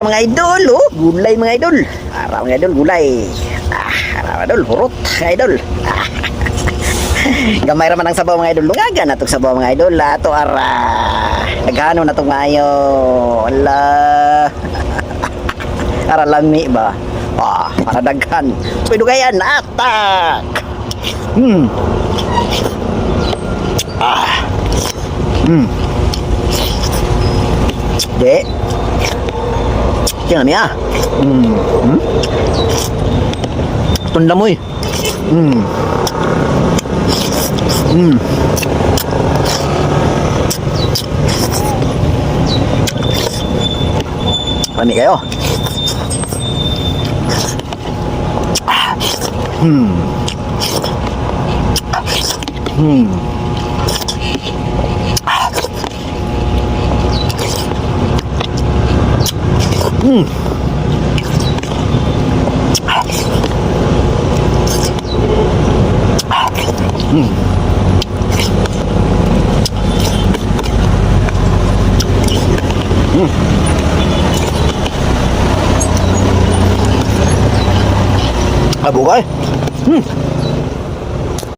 Mga idol, oh, gulay mga idol. Ara mga idol, gulay. Ara mga idol, hurot mga idol. Gamay raman ang sabaw mga idol. Lungaga na itong sabaw mga idol. Ato ara. Naghano na itong mayo. Ala. Ara lami ba? Para daghan. Pwede kayan, atak. De. Tingnan niya. Tunda mo eh. Pami kayo. Abugay.